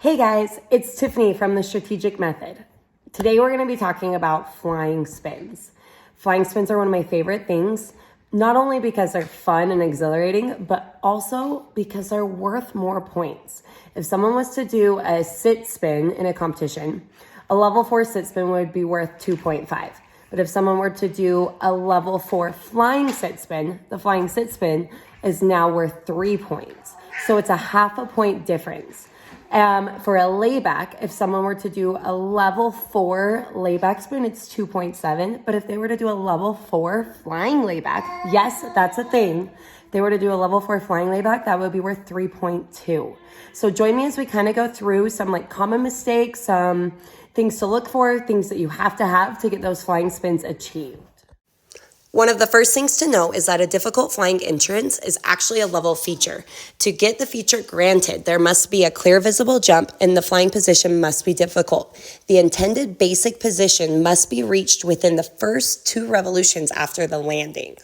Hey guys, it's Tiffany from The Strategic Method. Today we're going to be talking about flying spins. Flying spins are one of my favorite things, not only because they're fun and exhilarating, but also because they're worth more points. If someone was to do a sit spin in a competition, a level 4 sit spin would be worth 2.5. But if someone were to do a level 4 flying sit spin, the flying sit spin is now worth 3 points. So it's a half a point difference. For a layback, if someone were to do a level 4 layback spin, it's 2.7. But if they were to do a level 4 flying layback, yes, that's a thing. If they were to do a level 4 flying layback, that would be worth 3.2. So join me as we kind of go through some common mistakes, some things to look for, things that you have to get those flying spins achieved. One of the first things to know is that a difficult flying entrance is actually a level feature. To get the feature granted, there must be a clear visible jump and the flying position must be difficult. The intended basic position must be reached within the first 2 revolutions after the landing.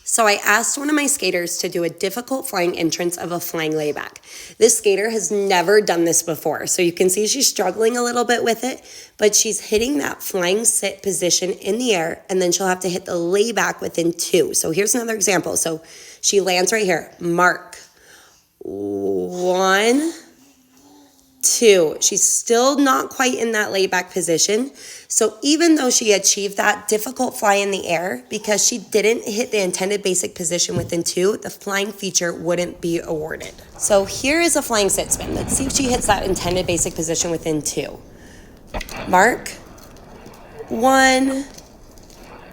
So I asked one of my skaters to do a difficult flying entrance of a flying layback. This skater has never done this before, so you can see she's struggling a little bit with it, but she's hitting that flying sit position in the air, and then she'll have to hit the layback within 2. So here's another example. So she lands right here. Mark. 1, 2. She's still not quite in that layback position. So even though she achieved that difficult fly in the air, because she didn't hit the intended basic position within 2, the flying feature wouldn't be awarded. So here is a flying sit spin. Let's see if she hits that intended basic position within 2. Mark. 1,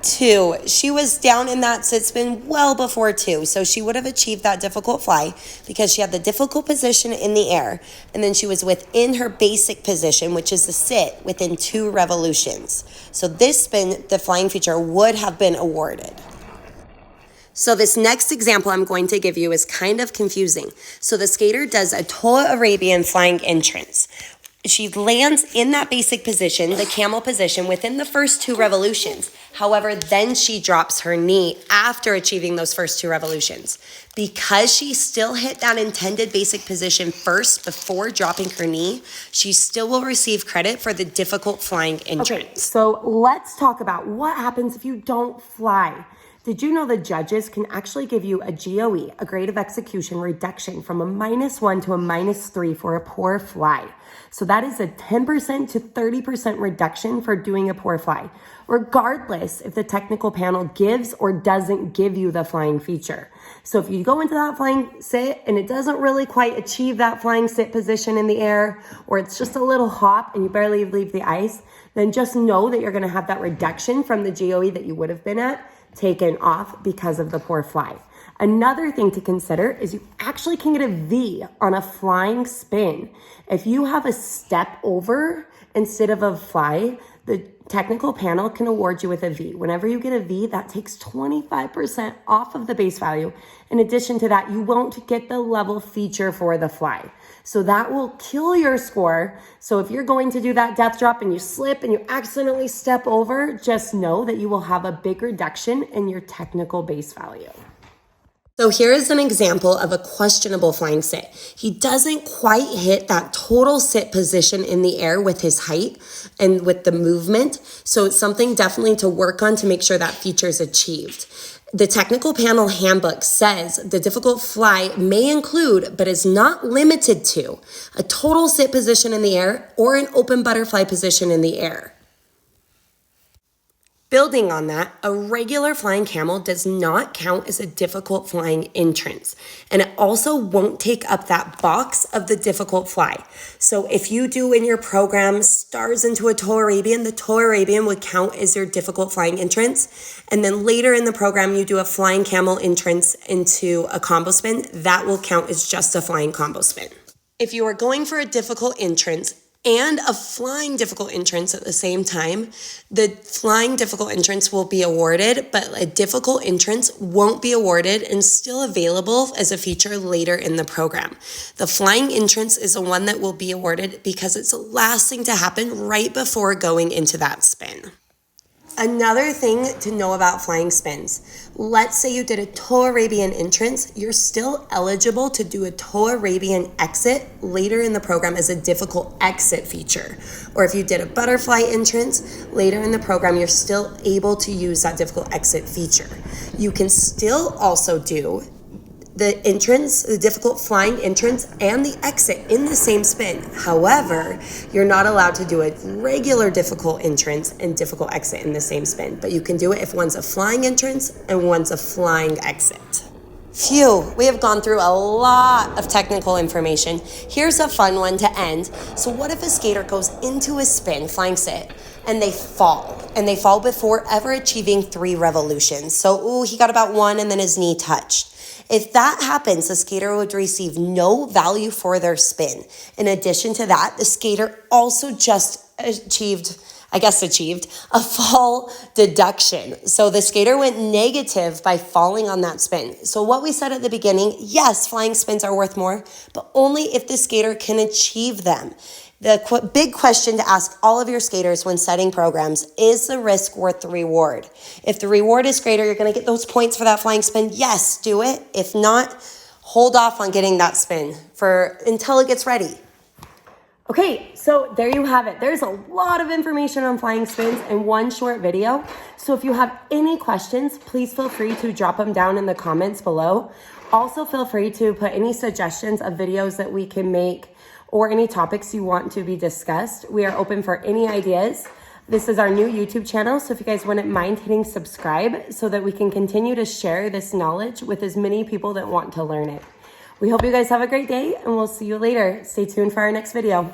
2. She was down in that sit spin well before 2, so she would have achieved that difficult fly because she had the difficult position in the air, and then she was within her basic position, which is the sit, within 2 revolutions. So this spin, the flying feature, would have been awarded. So this next example I'm going to give you is kind of confusing. So the skater does a Toa Arabian flying entrance. She lands in that basic position, the camel position, within the first 2 revolutions. However, then she drops her knee after achieving those first 2 revolutions. Because she still hit that intended basic position first before dropping her knee, she still will receive credit for the difficult flying entrance. Okay, so let's talk about what happens if you don't fly. Did you know the judges can actually give you a GOE, a grade of execution reduction, from a -1 to a -3 for a poor fly? So that is a 10% to 30% reduction for doing a poor fly, regardless if the technical panel gives or doesn't give you the flying feature. So if you go into that flying sit and it doesn't really quite achieve that flying sit position in the air, or it's just a little hop and you barely leave the ice, then just know that you're going to have that reduction from the GOE that you would have been at taken off because of the poor fly. Another thing to consider is you actually can get a V on a flying spin. If you have a step over instead of a fly, the technical panel can award you with a V. Whenever you get a V, that takes 25% off of the base value. In addition to that, you won't get the level feature for the fly. So that will kill your score. So if you're going to do that death drop and you slip and you accidentally step over, just know that you will have a big reduction in your technical base value. So here is an example of a questionable flying sit. He doesn't quite hit that total sit position in the air with his height and with the movement. So it's something definitely to work on to make sure that feature is achieved. The technical panel handbook says the difficult fly may include, but is not limited to, a total sit position in the air or an open butterfly position in the air. Building on that, a regular flying camel does not count as a difficult flying entrance, and it also won't take up that box of the difficult fly. So if you do in your program stars into a Toa Arabian, the Toa Arabian would count as your difficult flying entrance, and then later in the program you do a flying camel entrance into a combo spin, that will count as just a flying combo spin. If you are going for a difficult entrance and a flying difficult entrance at the same time, the flying difficult entrance will be awarded, but a difficult entrance won't be awarded and still available as a feature later in the program. The flying entrance is the one that will be awarded because it's the last thing to happen right before going into that spin. Another thing to know about flying spins. Let's say you did a toe Arabian entrance, you're still eligible to do a toe Arabian exit later in the program as a difficult exit feature. Or if you did a butterfly entrance, later in the program, you're still able to use that difficult exit feature. You can still also do the entrance, the difficult flying entrance, and the exit in the same spin. However, you're not allowed to do a regular difficult entrance and difficult exit in the same spin, but you can do it if one's a flying entrance and one's a flying exit. Phew, we have gone through a lot of technical information. Here's a fun one to end. So what if a skater goes into a spin, flying sit, and they fall? And they fall before ever achieving 3 revolutions. So, he got about 1 and then his knee touched. If that happens, the skater would receive no value for their spin. In addition to that, the skater also just achieved a fall deduction. So the skater went negative by falling on that spin. So what we said at the beginning, yes, flying spins are worth more, but only if the skater can achieve them. The big question to ask all of your skaters when setting programs, is the risk worth the reward? If the reward is greater, you're going to get those points for that flying spin. Yes, do it. If not, hold off on getting that spin until it gets ready. Okay, so there you have it. There's a lot of information on flying spins in one short video. So if you have any questions, please feel free to drop them down in the comments below. Also, feel free to put any suggestions of videos that we can make or any topics you want to be discussed. We are open for any ideas. This is our new YouTube channel, so if you guys wouldn't mind hitting subscribe so that we can continue to share this knowledge with as many people that want to learn it. We hope you guys have a great day, and we'll see you later. Stay tuned for our next video.